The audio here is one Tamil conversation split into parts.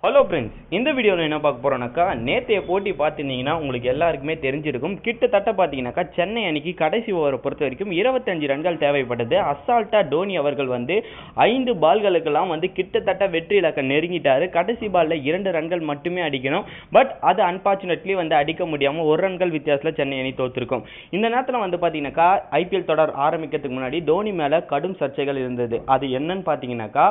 ஹலோ ஃப்ரெண்ட்ஸ், இந்த வீடியோவில் என்ன பார்க்க போகிறோம்னாக்கா, நேற்றைய போட்டி பார்த்துருந்தீங்கன்னா உங்களுக்கு எல்லாருக்குமே தெரிஞ்சிருக்கும். கிட்டத்தட்ட பார்த்தீங்கன்னாக்கா சென்னை அணிக்கு கடைசி ஓவரை பொறுத்த வரைக்கும் 25 ரன்கள் தேவைப்பட்டது. அசால்ட்டாக டோனி அவர்கள் 5 பால்களுக்கெல்லாம் கிட்டத்தட்ட வெற்றி இலக்கை நெருங்கிட்டாரு. கடைசி பாலில் 2 ரன்கள் மட்டுமே அடிக்கணும். பட் அது அன்பார்ச்சுனேட்லி அடிக்க முடியாமல் 1 ரன்கள் வித்தியாசத்தில் சென்னை அணி தோற்றிருக்கும். இந்த நேரத்தில் பார்த்தீங்கன்னாக்கா ஐபிஎல் தொடர் ஆரம்பிக்கிறதுக்கு முன்னாடி டோனி மேலே கடும் சர்ச்சைகள் இருந்தது. அது என்னன்னு பார்த்தீங்கன்னாக்கா,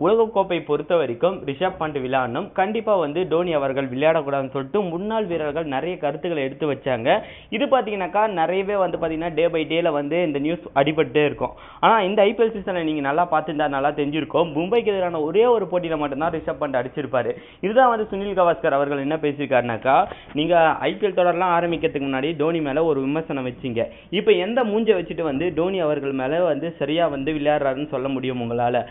உலகக்கோப்பை பொறுத்த வரைக்கும் ரிஷப் பண்ட் விளையாடணும், கண்டிப்பாக டோனி அவர்கள் விளையாடக்கூடாதுன்னு சொல்லிட்டு முன்னாள் வீரர்கள் நிறைய கருத்துக்களை எடுத்து வச்சாங்க. இது பார்த்தீங்கன்னாக்கா நிறையவே பார்த்தீங்கன்னா டே பை டேல இந்த நியூஸ் அடிபட்டே இருக்கும். ஆனால் இந்த ஐபிஎல் சீசனை நீங்கள் நல்லா பார்த்துருந்தா நல்லா தெரிஞ்சிருக்கும். மும்பைக்கு எதிரான ஒரே ஒரு போட்டியில் மட்டும்தான் ரிஷப் பண்ட் அடிச்சிருப்பாரு. இதுதான் சுனில் கவாஸ்கர் அவர்கள் என்ன பேசியிருக்காருனாக்கா, நீங்கள் ஐபிஎல் தொடர்லாம் ஆரம்பிக்கிறதுக்கு முன்னாடி டோனி மேலே ஒரு விமர்சனம் வச்சிங்க. இப்போ எந்த மூஞ்சை வச்சுட்டு டோனி அவர்கள் மேலே சரியா விளையாடுறாருன்னு சொல்ல முடியும் உங்களால்?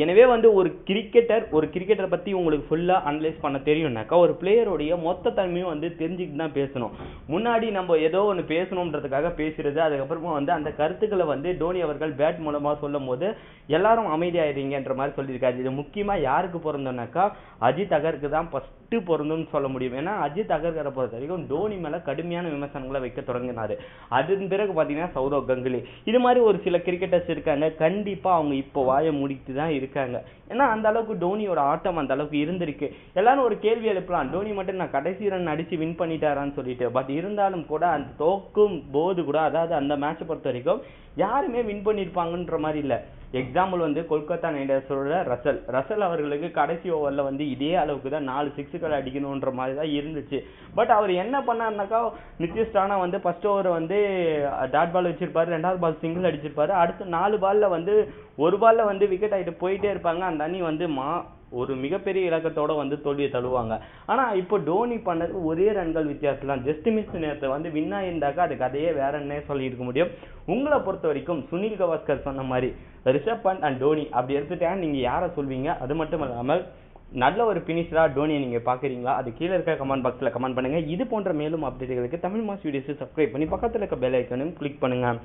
எனவே ஒரு கிரிக்கெட்டரை பத்தி உங்களுக்கு ஃபுல்லா அனலைஸ் பண்ண தெரியும்னாக்கா, ஒரு பிளேயருடைய மொத்த தன்மையும் தெரிஞ்சுக்கிட்டு தான் பேசணும். முன்னாடி நம்ம ஏதோ ஒன்று பேசணுன்றதுக்காக பேசுறது, அதுக்கப்புறமா அந்த கருத்துக்களை டோனி அவர்கள் பேட் மூலமா சொல்லும் போது எல்லாரும் அமைதியாயிருங்கன்ற மாதிரி சொல்லியிருக்காரு. இது முக்கியமா யாருக்கு பொருந்தோம்னாக்கா, அஜித் அகருக்கு தான் ஃபர்ஸ்ட் பொருந்தும்னு சொல்ல முடியும். ஏன்னா அஜித் அகர்கரை பொறுத்த வரைக்கும் டோனி மேல கடுமையான விமர்சனங்களை வைக்க தொடங்கினாரு. அதன் பிறகு பாத்தீங்கன்னா சௌரவ் கங்குலி, இது மாதிரி ஒரு சில கிரிக்கெட்டர்ஸ் இருக்காங்க. கண்டிப்பா அவங்க இப்போ வாயை மூடிட்டு தான் இருக்காங்க. ஏன்னா அந்த அளவுக்கு டோனியோட ஆட்டம் அந்த அளவுக்கு இருந்திருக்கு. எல்லாரும் ஒரு கேள்வி எழுப்பலாம், டோனி மட்டும் நான் கடைசி ரன் அடிச்சு வின் பண்ணிட்டாரான்னு சொல்லிட்டு. பட் இருந்தாலும் கூட அந்த தோக்கும் போது கூட, அதாவது அந்த மேட்சை பொறுத்த வரைக்கும் யாருமே வின் பண்ணியிருப்பாங்கன்ற மாதிரி இல்லை. எக்ஸாம்பிள் கொல்கத்தா நைட் ரைடர்ஸோட ரசல் அவர்களுக்கு கடைசி ஓவரில் இதே அளவுக்கு தான் 4 சிக்ஸுகள் அடிக்கணுன்ற மாதிரி தான் இருந்துச்சு. பட் அவர் என்ன பண்ணாருனாக்கா, Nitish Rana first over dot ball வச்சிருப்பாரு, 2வது பால் சிங்கிள் அடிச்சிருப்பாரு. அடுத்து 4 பால்ல ஒரு பால்ல விக்கெட் ஆகிட்டு போயிட்டே இருப்பாங்க. அந்த அணி ஒரு மிகப்பெரிய இலக்கத்தோட தோல்வியை தழுவாங்க. ஆனா இப்போ டோனி பண்ணது ஒரே ரன்கள் வித்தியாசம், ஜஸ்ட் மிஸ் நேரத்தை வின்னா இருந்தாக்கா அது கதையே வேற என்ன சொல்லி இருக்க முடியும். உங்களை பொறுத்த வரைக்கும் சுனில் கவாஸ்கர் சொன்ன மாதிரி ரிஷப் பண்ட் அண்ட் டோனி அப்படி எடுத்துட்டா நீங்க யாரை சொல்வீங்க? அது மட்டும் இல்லாமல் நல்ல ஒரு பினிஷரா டோனியை நீங்க பாக்குறீங்களா? அது கீழே இருக்க கமெண்ட் பாக்ஸ்ல கமெண்ட் பண்ணுங்க. இது போன்ற மேலும் அப்டேட்டுகளுக்கு தமிழ் மாஸ் வீடியோஸ் சப்ஸ்கிரைப் பண்ணி பக்கத்துல இருக்க பெல் ஐக்கானையும் கிளிக் பண்ணுங்க.